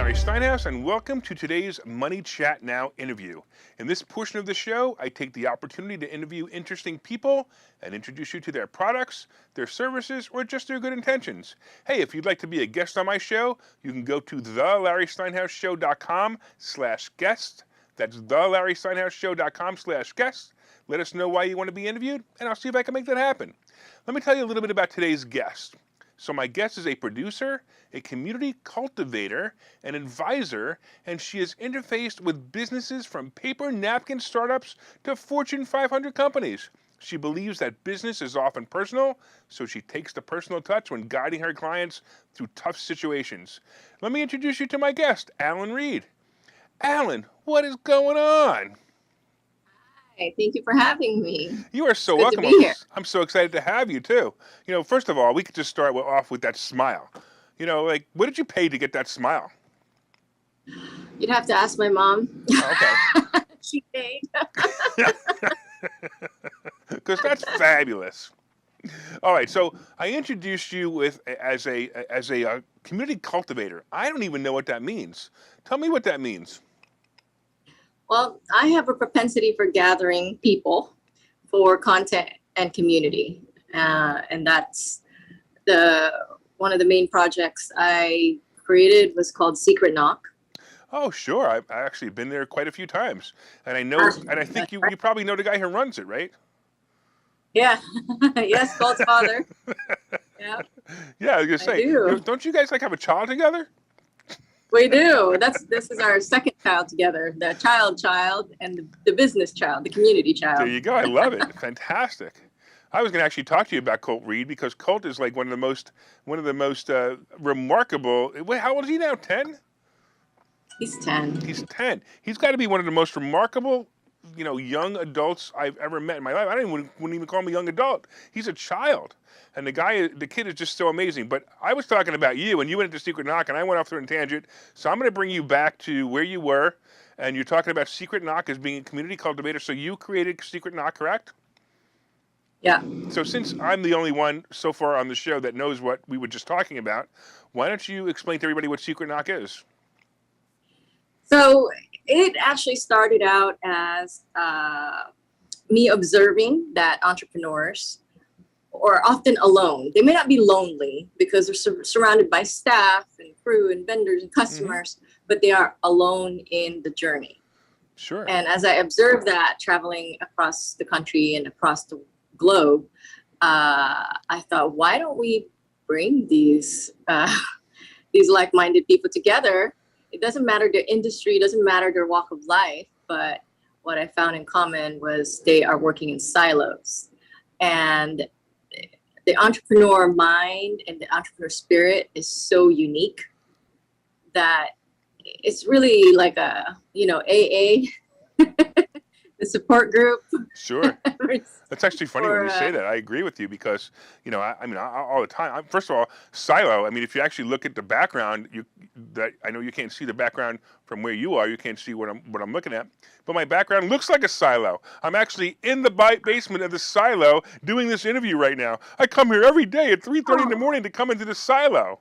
Larry Steinhouse, and welcome to today's Money Chat Now interview. In this portion of the show, I take the opportunity to interview interesting people and introduce you to their products, their services, or just their good intentions. Hey, if you'd like to be a guest on my show, you can go to thelarrysteinhouseshow.com/guest. That's thelarrysteinhouseshow.com/guest. Let us know why you want to be interviewed, and I'll see if I can make that happen. Let me tell you a little bit about today's guest. So my guest is a producer, a community cultivator, an advisor, and she has interfaced with businesses from paper napkin startups to Fortune 500 companies. She believes that business is often personal, so she takes the personal touch when guiding her clients through tough situations. Let me introduce you to my guest, Allyn Reid. Allyn, what is going on? Hi, thank you for having me. You are so Good welcome. to be here. I'm so excited to have you too. First of all, we could just start off with that smile. What did you pay to get that smile? You'd have to ask my mom. Okay. She paid. Because that's fabulous. All right, so I introduced you as a community cultivator. I don't even know what that means. Tell me what that means. Well, I have a propensity for gathering people for content and community. And that's one of the main projects I created was called Secret Knock. Oh, sure. I've actually been there quite a few times. And I know, and I think you probably know the guy who runs it, right? Yeah. Yes, Gold's father. Yeah. Yeah, I was gonna say, don't you guys have a child together? We do. This is our second child together, the child, and the business child, the community child. There you go. I love it. Fantastic. I was going to actually talk to you about Colt Reid because Colt is like one of the most remarkable. Wait, how old is he now? 10? He's 10. He's 10. He's got to be one of the most remarkable, young adults I've ever met in my life. I wouldn't even call him a young adult. He's a child. And the kid is just so amazing. But I was talking about you, and you went into Secret Knock, and I went off through a tangent. So I'm going to bring you back to where you were, and you're talking about Secret Knock as being a community cultivator. So you created Secret Knock, correct? Yeah. So since I'm the only one so far on the show that knows what we were just talking about, why don't you explain to everybody what Secret Knock is? So it actually started out as me observing that entrepreneurs are often alone. They may not be lonely because they're surrounded by staff and crew and vendors and customers, but they are alone in the journey. Sure. And as I observed that traveling across the country and across the globe, I thought, why don't we bring these like-minded people together? It doesn't matter their industry, it doesn't matter their walk of life, but what I found in common was they are working in silos. And the entrepreneur mind and the entrepreneur spirit is so unique that it's really like a, AA, the support group. Sure. That's actually funny when you say that. I agree with you because, all the time. First of all, silo. If you actually look at the background, I know you can't see the background from where you are. You can't see what I'm looking at. But my background looks like a silo. I'm actually in the basement of the silo doing this interview right now. I come here every day at 3:30 in the morning to come into the silo.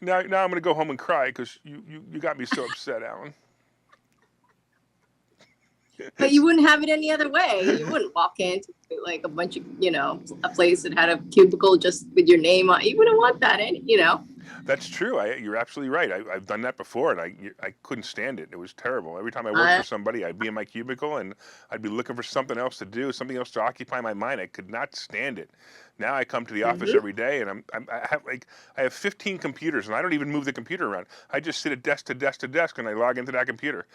Now I'm going to go home and cry because you got me so upset, Allyn. But you wouldn't have it any other way. You wouldn't walk into like a bunch of, a place that had a cubicle just with your name on. You wouldn't want that, That's true. You're absolutely right. I've done that before, and I couldn't stand it. It was terrible. Every time I worked for somebody, I'd be in my cubicle, and I'd be looking for something else to do, something else to occupy my mind. I could not stand it. Now I come to the office every day, and I have 15 computers, and I don't even move the computer around. I just sit at desk to desk to desk, and I log into that computer.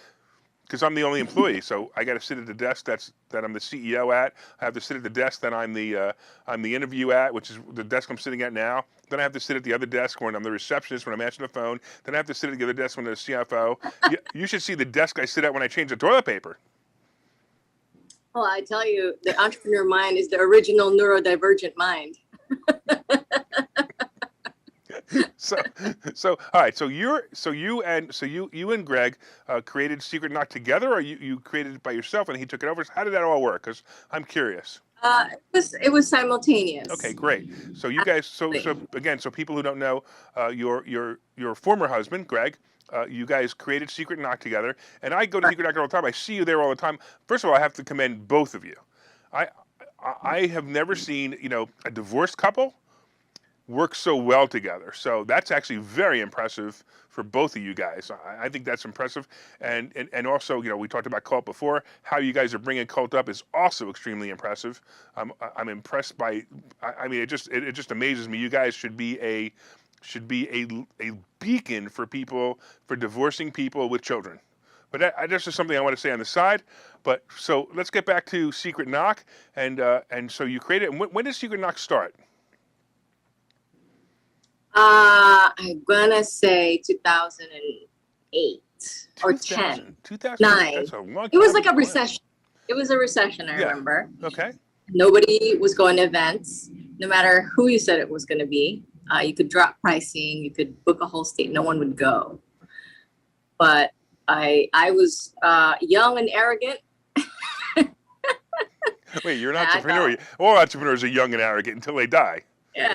Because I'm the only employee, so I got to sit at the desk that I'm the CEO at. I have to sit at the desk that I'm the interview at, which is the desk I'm sitting at now. Then I have to sit at the other desk when I'm the receptionist, when I'm answering the phone. Then I have to sit at the other desk when I'm the CFO. You should see the desk I sit at when I change the toilet paper. Well, I tell you, the entrepreneur mind is the original neurodivergent mind. So all right. So you and Greg created Secret Knock together, or you created it by yourself and he took it over. So how did that all work? Because I'm curious. It was Okay, simultaneous. great. So you guys, so again, so people who don't know, your former husband, Greg, you guys created Secret Knock together, and I go to Secret Knock all the time. I see you there all the time. First of all, I have to commend both of you. I I have never seen a divorced couple work so well together. So that's actually very impressive for both of you guys. I think that's impressive. And also, we talked about Cult before. How you guys are bringing Cult up is also extremely impressive. I'm impressed by. I mean, it just amazes me. You guys should be a beacon for people, for divorcing people with children. But that's just something I want to say on the side. But so let's get back to Secret Knock, and so you created. And when did Secret Knock start? I'm gonna say 2008 or 10, 2008. 9. That's a long It was time like a ago. recession. It was a recession, I Yeah. remember. Okay. Nobody was going to events, no matter who you said it was going to be. You could drop pricing, you could book a whole state, no one would go. But I was young and arrogant. Wait, you're an I entrepreneur. thought, All entrepreneurs are young and arrogant until they die. yeah,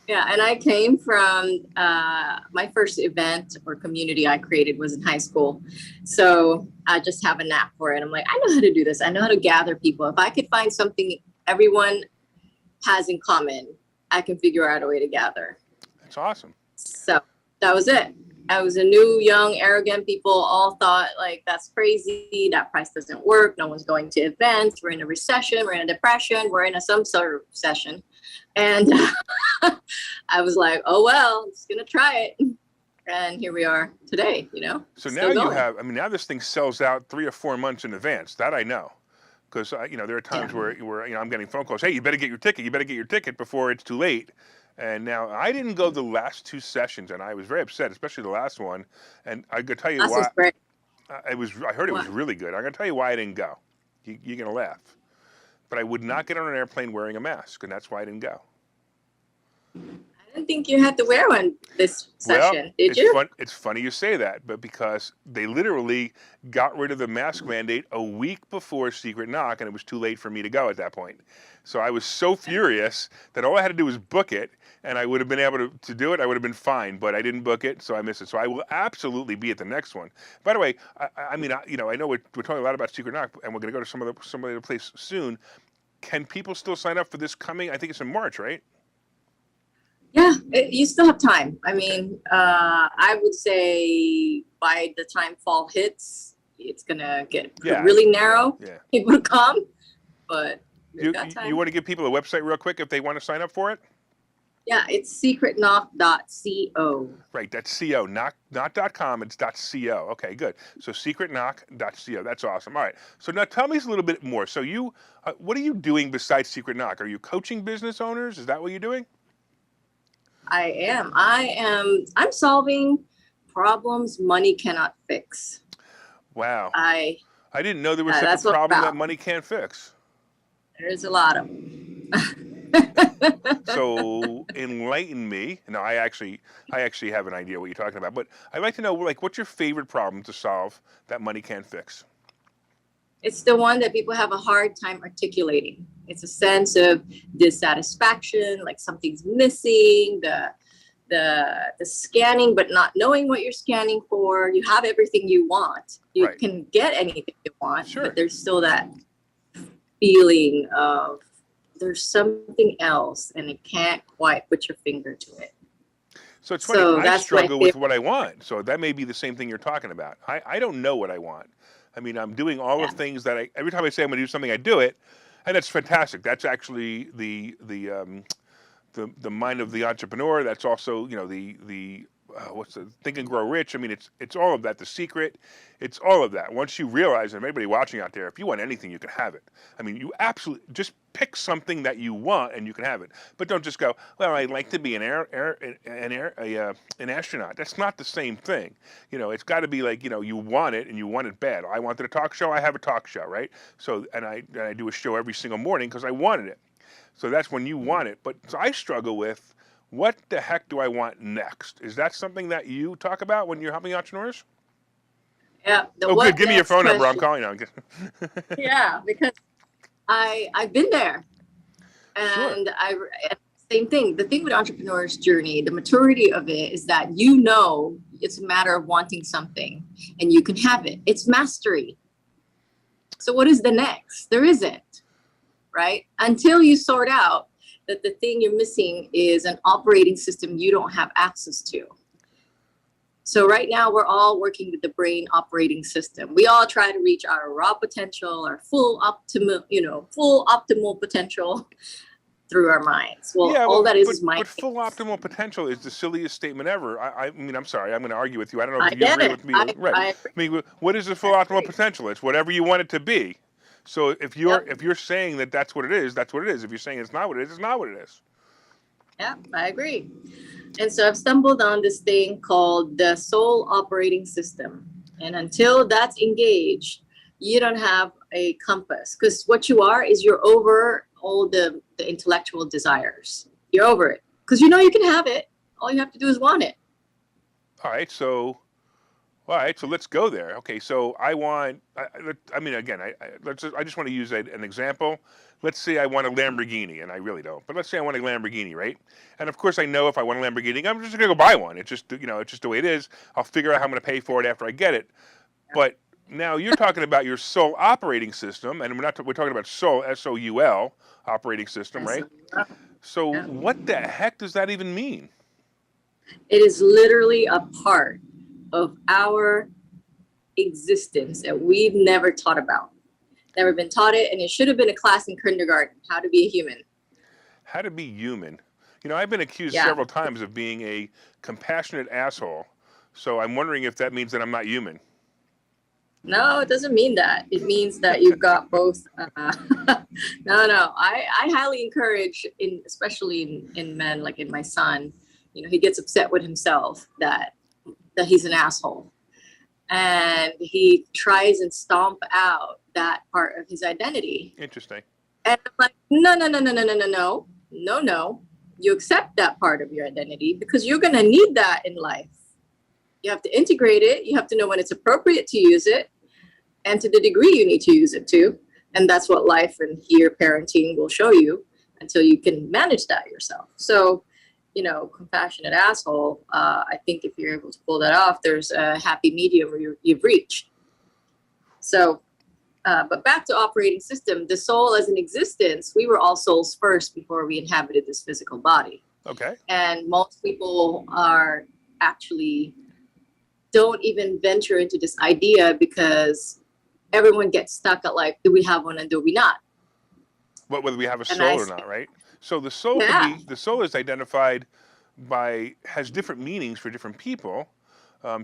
yeah. And I came from my first event or community I created was in high school. So I just have a knack for it. I'm like, I know how to do this. I know how to gather people. If I could find something everyone has in common, I can figure out a way to gather. That's awesome. So that was it. I was a new, young, arrogant people all thought like, that's crazy. That price doesn't work. No one's going to events. We're in a recession. We're in a depression. We're in some sort of recession. And I was like, oh, well, I'm just going to try it. And here we are today, So still now you going. have. I mean, now this thing sells out 3 or 4 months in advance. That I know, because there are times Yeah. where I'm getting phone calls. Hey, you better get your ticket. You better get your ticket before it's too late. And now I didn't go the last 2 sessions, and I was very upset, especially the last one. And I could tell you That's why. just great. I heard it was What? really good. I'm gonna tell you why I didn't go. You're gonna laugh, but I would not get on an airplane wearing a mask, and that's why I didn't go. I didn't think you had to wear one this Well, session. Did you? It's funny you say that, but because they literally got rid of the mask mandate a week before Secret Knock, and it was too late for me to go at that point. So I was so furious that all I had to do was book it, and I would have been able to do it. I would have been fine, but I didn't book it, so I missed it. So I will absolutely be at the next one. By the way, I mean, I know we're talking a lot about Secret Knock, and we're going to go to some other place soon. Can people still sign up for this coming? I think it's in March, right? Yeah, you still have time. I Okay. mean, I would say by the time fall hits, it's gonna get Yeah. really narrow. Yeah. People to come, but we've You, got you time. you want to give people a website real quick if they want to sign up for it? Yeah, it's secretknock.co. Right, that's co, not .com, it's .co. Okay, good. So secretknock.co. That's awesome. All right. So now tell me a little bit more. So what are you doing besides Secret Knock? Are you coaching business owners? Is that what you're doing? I am. I'm solving problems money cannot fix. Wow. I I didn't know there was such That's a what I'm problem that about. money can't fix. There's a lot of them. So enlighten me. No, I actually have an idea what you're talking about, but I'd like to know, like, what's your favorite problem to solve that money can't fix? It's the one that people have a hard time articulating. It's a sense of dissatisfaction, like something's missing, the scanning, but not knowing what you're scanning for. You have everything you want. You Right. can get anything you want, Sure. but there's still that feeling of there's something else and it can't quite put your finger to it. So it's funny, So I that's my struggle with favorite. what I want. So that may be the same thing you're talking about. I don't know what I want. I mean, I'm doing all Yeah. the things that every time I say I'm going to do something, I do it. And that's fantastic. That's actually the mind of the entrepreneur. That's also, the what's the Think and Grow Rich. I mean, it's all of that. The secret, it's all of that. Once you realize, and anybody watching out there, if you want anything, you can have it. I mean, you absolutely just pick something that you want and you can have it. But don't just go, well, I'd like to be an astronaut. That's not the same thing. It's got to be like, you want it and you want it bad. I wanted a talk show. I have a talk show, right? So, and I do a show every single morning because I wanted it. So that's when you want it. But so I struggle with, what the heck do I want next? Is that something that you talk about when you're helping entrepreneurs? Yeah. The Good. what Give me your next phone number. I'm question. calling you. Yeah, because I've been there. Sure. And same thing. The thing with entrepreneur's journey, the maturity of it is that you know it's a matter of wanting something and you can have it. It's mastery. So what is the next? There isn't, right? Until you sort out that the thing you're missing is an operating system you don't have access to. So right now we're all working with the brain operating system. We all try to reach our raw potential, our full optimal potential through our minds. Well, Yeah, all well, that is mind. but full optimal potential is the silliest statement ever. I mean, I'm sorry, I'm going to argue with you. I don't know I if you get agree it. with me. Right. I I agree. mean, what is the full I optimal agree. potential? It's whatever you want it to be. So if you're Yep. if you're saying that that's what it is, that's what it is. If you're saying it's not what it is, it's not what it is. Yeah, I agree. And so I've stumbled on this thing called the soul operating system. And until that's engaged, you don't have a compass, because what you are is you're over all the intellectual desires. You're over it because you know you can have it. All you have to do is want it. All right, so let's go there. Okay, so I want. I mean, again, I just want to use an example. Let's say I want a Lamborghini, and I really don't. But let's say I want a Lamborghini, right? And of course, I know if I want a Lamborghini, I'm just gonna go buy one. It's just it's just the way it is. I'll figure out how I'm gonna pay for it after I get it. But now you're talking about your soul operating system, and we're talking about soul, SOUL operating system, And right? so, So yeah, what the heck does that even mean? it is literally a part of our existence that we've never taught about, never been taught it. And it should have been a class in kindergarten, how to be a human. How to be human. I've been accused Yeah. several times of being a compassionate asshole. So I'm wondering if that means that I'm not human. No, it doesn't mean that. It means that you've got both. No. I highly encourage, especially in men, like in my son, he gets upset with himself that he's an asshole. And he tries and stomp out that part of his identity. Interesting. And I'm like, no. You accept that part of your identity because you're going to need that in life. You have to integrate it. You have to know when it's appropriate to use it and to the degree you need to use it to. And that's what life and here parenting will show you until you can manage that yourself. So, compassionate asshole, I think if you're able to pull that off, there's a happy medium where you've reached. So, but back to operating system, the soul as an existence, we were all souls first before we inhabited this physical body. Okay. And most people don't even venture into this idea because everyone gets stuck at like, do we have one and do we not? But whether we have a soul or not, right? So the soul the soul is identified has different meanings for different people.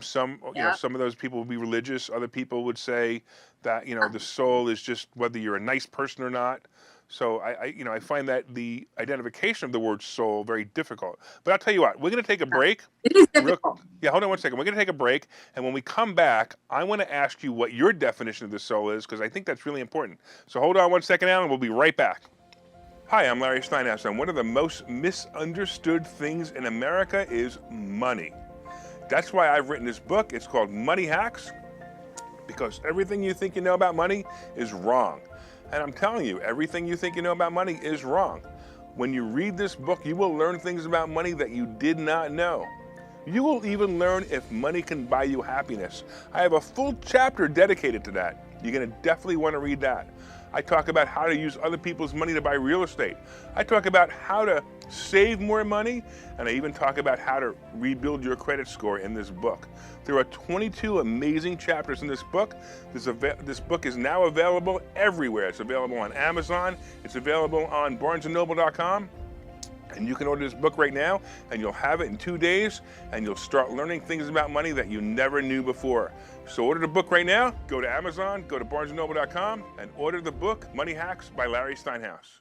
Some of those people would be religious. Other people would say that the soul is just whether you're a nice person or not. So I find that the identification of the word soul very difficult. But I'll tell you what, we're going to take a break. It is difficult. Hold on one second. We're going to take a break, and when we come back, I want to ask you what your definition of the soul is, because I think that's really important. So hold on one second, Allyn. We'll be right back. Hi, I'm Larry Steinhouse, and one of the most misunderstood things in America is money. That's why I've written this book. It's called Money Hacks, because everything you think you know about money is wrong. And I'm telling you, everything you think you know about money is wrong. When you read this book, you will learn things about money that you did not know. You will even learn if money can buy you happiness. I have a full chapter dedicated to that. You're going to definitely want to read that. I talk about how to use other people's money to buy real estate. I talk about how to save more money, and I even talk about how to rebuild your credit score in this book. There are 22 amazing chapters in this book. This book is now available everywhere. It's available on Amazon. It's available on barnesandnoble.com. And you can order this book right now, and you'll have it in 2 days, and you'll start learning things about money that you never knew before. So order the book right now. Go to Amazon, go to barnesandnoble.com, and order the book, Money Hacks by Larry Steinhouse.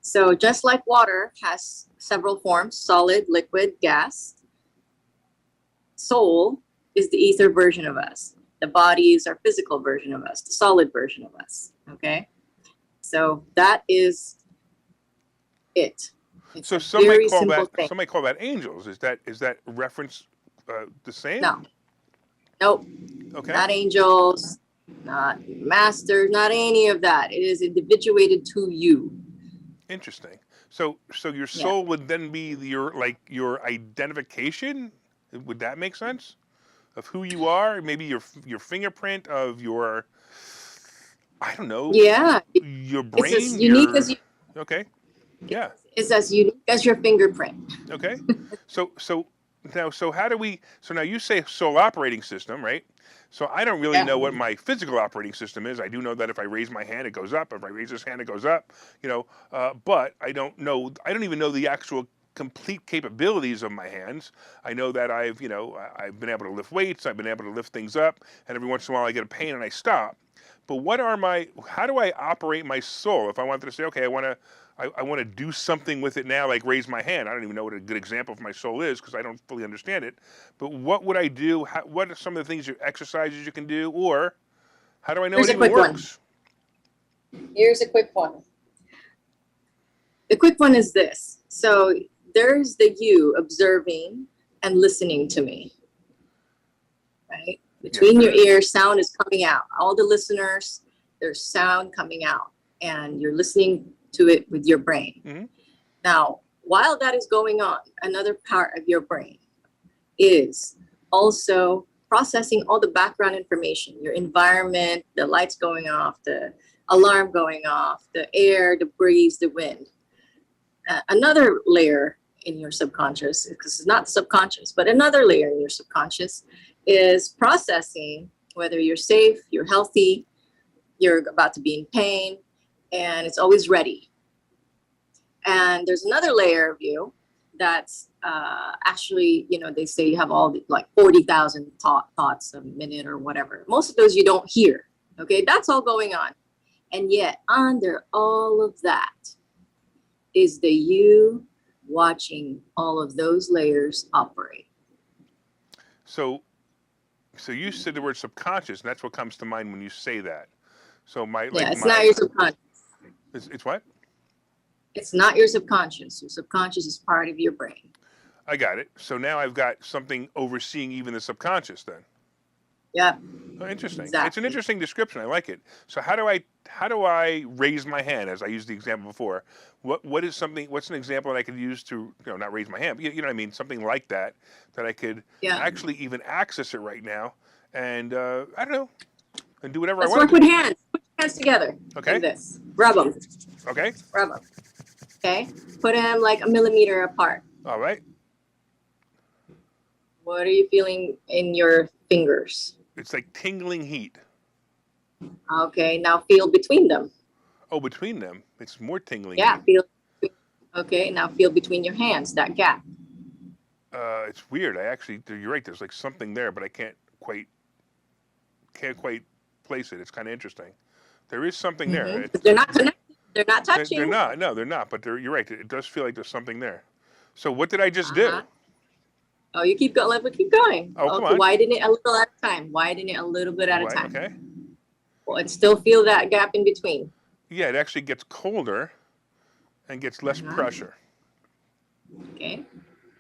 So just like water has several forms, solid, liquid, gas, soul is the ether version of us. The body is our physical version of us, the solid version of us. Okay. So that is it. It's So a very simple thing. somebody call that angels. Is that reference the same? No. Nope. Okay. Not angels, not masters, not any of that. It is individuated to you. Interesting. So your Yeah. soul would then be your identification? Would that make sense? Of who you are? Maybe your fingerprint of your, I don't know, Yeah. your It's as brain, unique as you. okay. Yeah. It's as unique as your fingerprint. Okay. So now, so now you say soul operating system, right? So I don't really Yeah. know what my physical operating system is. I do know that if I raise my hand, it goes up. If I raise this hand, it goes up. But I don't know. I don't even know the actual complete capabilities of my hands. I know that I've been able to lift weights. I've been able to lift things up, and every once in a while I get a pain and I stop. But how do I operate my soul? If I wanted to say, okay, I want to do something with it now, like raise my hand. I don't even know what a good example of my soul is because I don't fully understand it. But what would I do? What are some of the things, exercises you can do? Or how do I know Here's it a even quick one. works? Here's a quick one. The quick one is this. So there's the you observing and listening to me, right? Between your ears, sound is coming out. All the listeners, there's sound coming out, and you're listening to it with your brain. Mm-hmm. Now, while that is going on, another part of your brain is also processing all the background information, your environment, the lights going off, the alarm going off, the air, the breeze, the wind. Another layer in your subconscious, because it's not subconscious, but another layer in your subconscious is processing whether you're safe, you're healthy, you're about to be in pain, and it's always ready. And there's another layer of you that's actually, they say you have all like 40,000 thoughts a minute or whatever. Most of those you don't hear. Okay, that's all going on. And yet under all of that is the you watching all of those layers operate. So you said the word subconscious, and that's what comes to mind when you say that. So not your subconscious. It's what? It's not your subconscious. Your subconscious is part of your brain. I got it. So now I've got something overseeing even the subconscious then. Yeah. Oh, interesting. Exactly. It's an interesting description. I like it. So how do I raise my hand, as I used the example before? What's an example that I could use to, not raise my hand, but you know what I mean? Something like that I could actually even access it right now. And I don't know, and do whatever I want. Let's work with hands. Put your hands together. Okay. Like this. Rub them. Okay. Rub them. Okay. Put them like a millimeter apart. All right. What are you feeling in your fingers? It's like tingling heat. Okay. Now feel between them. Oh, between them. It's more tingling. Yeah. Feel. Okay. Now feel between your hands, that gap. It's weird. You're right. There's like something there, but I can't quite place it. It's kind of interesting. There is something there. They're not connected. They're not touching. They're not. No, they're not. But you're right. It does feel like there's something there. So what did I just do? Oh, you keep going. Let's keep going. Oh, come on. Widen it a little at a time. Widen it a little bit at a time. Okay. Well, and still feel that gap in between. Yeah, it actually gets colder and gets less pressure. Okay.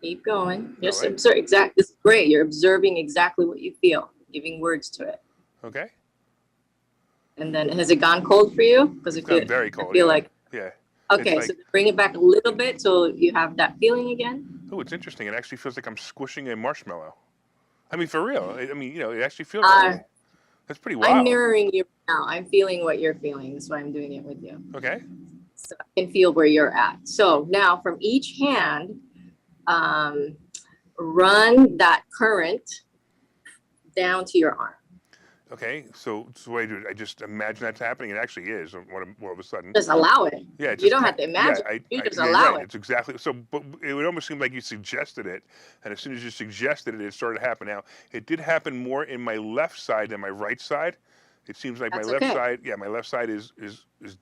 Keep going. Just observe exactly. This is great. You're observing exactly what you feel, giving words to it. Okay. And then has it gone cold for you? Because it's gone very cold. I feel like. Yeah. Okay, so bring it back a little bit so you have that feeling again. Oh, it's interesting. It actually feels like I'm squishing a marshmallow. I mean, for real. I mean, it actually feels like that's pretty wild. I'm mirroring you now. I'm feeling what you're feeling. That's why I'm doing it with you. Okay. So I can feel where you're at. So now from each hand, run that current down to your arm. Okay, so what I do, I just imagine that's happening. It actually is. All of a sudden, just allow it. Yeah, you don't have to imagine. Yeah, you just allow it. It's exactly so. But it would almost seem like you suggested it, and as soon as you suggested it, it started to happen. Now, it did happen more in my left side than my right side. It seems like that's my left side. Yeah, my left side is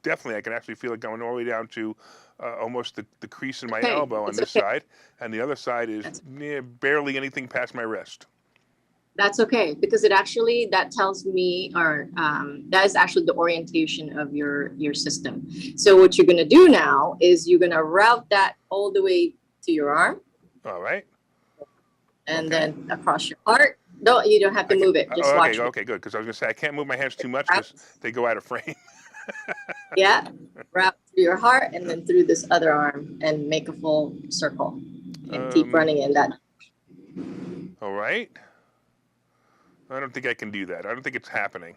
definitely. I can actually feel it going all the way down to almost the crease in my elbow on this side, and the other side is barely anything past my wrist. That's okay, because that tells me, or that is actually the orientation of your system. So what you're going to do now is you're going to route that all the way to your arm. All right. and Okay. then across your heart. No, you don't have to I can, move it. Just oh, okay, watch me. okay, good. Because I was gonna say I can't move my hands too much Wrap, because they go out of frame. yeah, wrap through your heart and then through this other arm and make a full circle and keep Um, running in that. all right. I don't think I can do that. I don't think it's happening.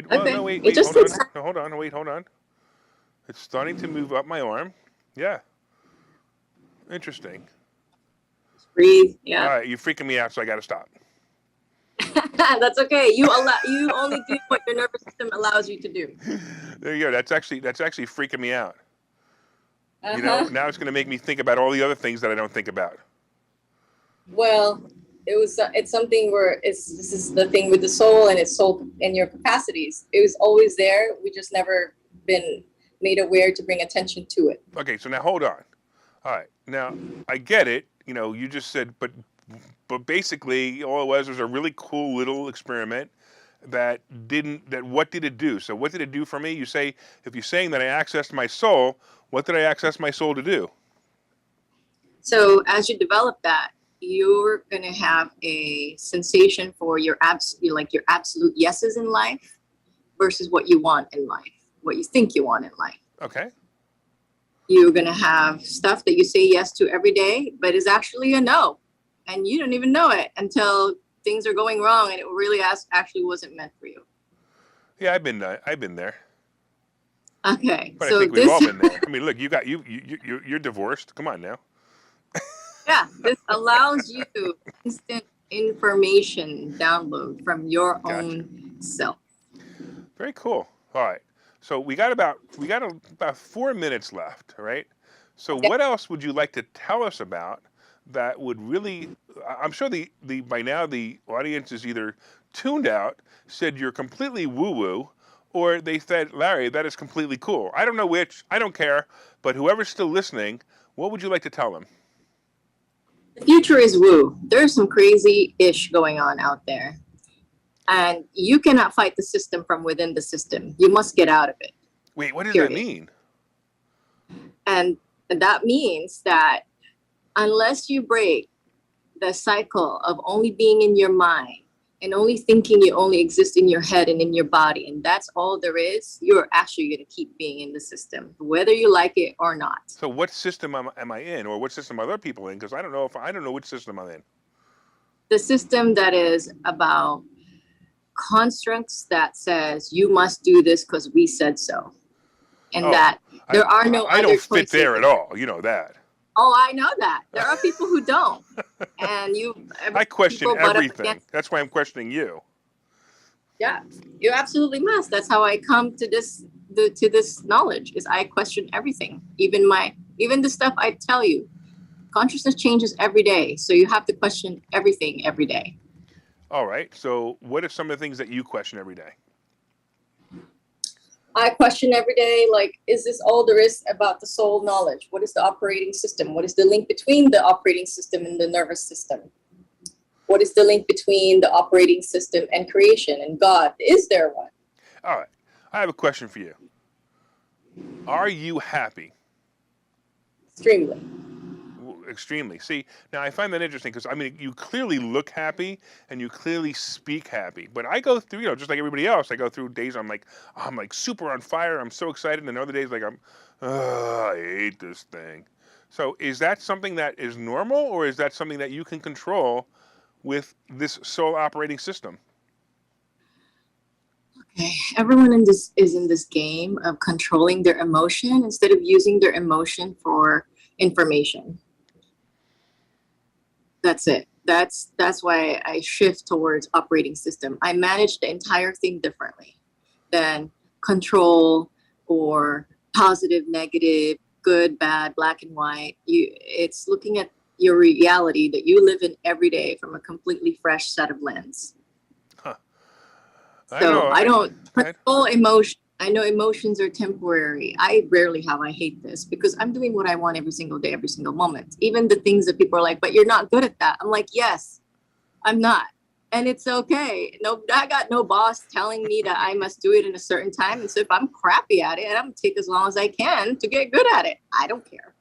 Well, Okay, no, wait, it wait, just hold takes on. time. No, hold on, wait, hold on. It's starting to move up my arm. Yeah, interesting. Breathe. All Yeah, right, you're freaking me out, so I got to stop. that's okay. You only do what your nervous system allows you to do. There you go. That's actually freaking me out. You know, Uh-huh. now it's going to make me think about all the other things that I don't think about. Well, it's something where this is the thing with the soul and its soul and your capacities. It was always there. We just never been made aware to bring attention to it. Okay, so now hold on. All right, now I get it. You know, you just said, but basically, all it was a really cool little experiment that didn't. That what did it do? So what did it do for me? You say if you're saying that I accessed my soul, what did I access my soul to do? So as you develop that, you're gonna have a sensation for your absolute yeses in life versus what you want in life, what you think you want in life. Okay. You're gonna have stuff that you say yes to every day, but is actually a no, and you don't even know it until things are going wrong and it really actually wasn't meant for you. Yeah, I've been there, Okay, but I so think we've this, all been there. I mean, look, you're divorced. Come on now. yeah, this allows you instant information download from your Gotcha. own self. Very cool. All right. So we got about 4 minutes left. All right. So Okay. what else would you like to tell us about that would really? I'm sure the by now the audience is either tuned out, said you're completely woo woo, or they said Larry, that is completely cool. I don't know which. I don't care. But whoever's still listening, what would you like to tell them? The future is woo. There's some crazy ish going on out there. And you cannot fight the system from within the system. You must get out of it, Wait, what does that period. mean? And that means that unless you break the cycle of only being in your mind and only thinking you only exist in your head and in your body, and that's all there is, you're actually going to keep being in the system, whether you like it or not. So what system am I in, or what system are other people in? Because I don't know which system I'm in. The system that is about constructs that says you must do this because we said so, and Oh, that there are no I other don't fit choices. there at all. You know that. Oh, I know that. There are people who don't. And I question people butt up everything. against. That's why I'm questioning you. Yeah, you absolutely must. That's how I come to this knowledge is I question everything. Even the stuff I tell you. Consciousness changes every day. So you have to question everything every day. All right. So what are some of the things that you question every day? I question every day, like, is this all there is about the soul knowledge? What is the operating system? What is the link between the operating system and the nervous system? What is the link between the operating system and creation and God? Is there one? All right. I have a question for you. Are you happy? Extremely. Extremely. See, now I find that interesting because I mean, you clearly look happy and you clearly speak happy. But I go through, just like everybody else, I go through days I'm like super on fire. I'm so excited, and other days like I hate this thing. So is that something that is normal, or is that something that you can control with this soul operating system? Okay. Everyone in this is in this game of controlling their emotion instead of using their emotion for information. That's it. That's why I shift towards operating system. I manage the entire thing differently than control or positive, negative, good, bad, black and white. It's looking at your reality that you live in every day from a completely fresh set of lens. Huh. So I don't Go ahead. control emotion. I know emotions are temporary. I rarely have I hate this because I'm doing what I want every single day, every single moment. Even the things that people are like, but you're not good at that. I'm like, yes, I'm not. And it's okay. No, I got no boss telling me that I must do it in a certain time. And so if I'm crappy at it, I'm gonna take as long as I can to get good at it. I don't care.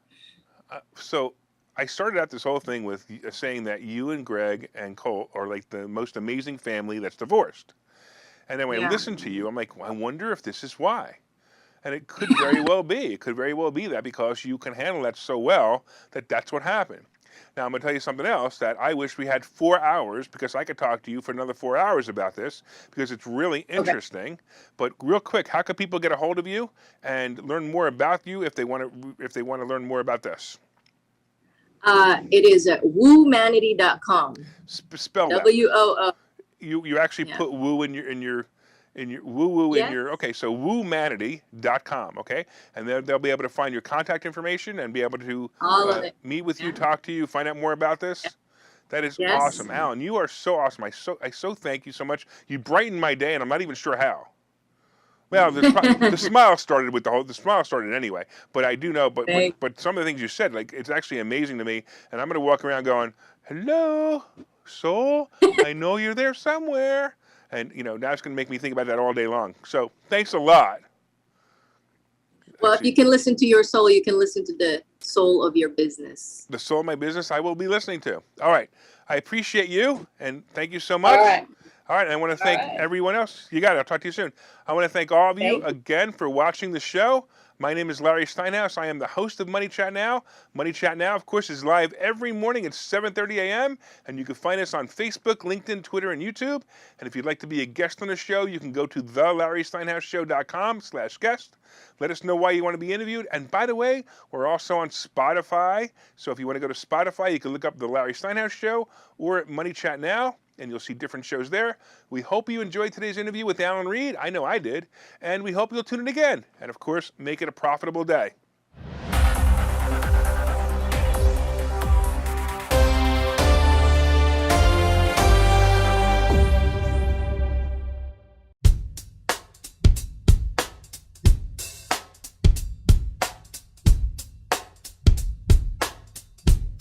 So I started out this whole thing with saying that you and Greg and Colt are like the most amazing family that's divorced. And then when I Yeah. listen to you, I'm like, well, I wonder if this is why. And it could very well be. It could very well be that because you can handle that so well that that's what happened. Now, I'm going to tell you something else that I wish we had 4 hours because I could talk to you for another 4 hours about this because it's really Okay. interesting. But real quick, how can people get a hold of you and learn more about you if they want to learn more about this? It is at woomanity.com. Spell that. WOO. You actually Yeah. put woo in your woo woo in Yes. your, okay, so woomanity.com, okay, and they'll be able to find your contact information and be able to All of it. meet with you, Yeah. talk to you, find out more about this. That is Yes. awesome. Allyn, you are so awesome. I so thank you so much. You brightened my day, and I'm not even sure how. Well, the smile started with the smile started anyway. But I do know, but some of the things you said, like, it's actually amazing to me. And I'm gonna walk around going, "Hello, soul. I know you're there somewhere." And now it's gonna make me think about that all day long. So thanks a lot. Well, if you can listen to your soul, you can listen to the soul of your business. The soul of my business, I will be listening to. All right, I appreciate you, and thank you so much. All right. All right, and I want to thank right. everyone else. You got it. I'll talk to you soon. I want to thank all of you Thank you. again for watching the show. My name is Larry Steinhouse. I am the host of Money Chat Now. Money Chat Now, of course, is live every morning at 7:30 a.m. And you can find us on Facebook, LinkedIn, Twitter, and YouTube. And if you'd like to be a guest on the show, you can go to thelarrysteinhouseshow.com/guest. Let us know why you want to be interviewed. And by the way, we're also on Spotify. So if you want to go to Spotify, you can look up The Larry Steinhouse Show or Money Chat Now, and you'll see different shows there. We hope you enjoyed today's interview with Allyn Reid. I know I did. And we hope you'll tune in again. And of course, make it a profitable day.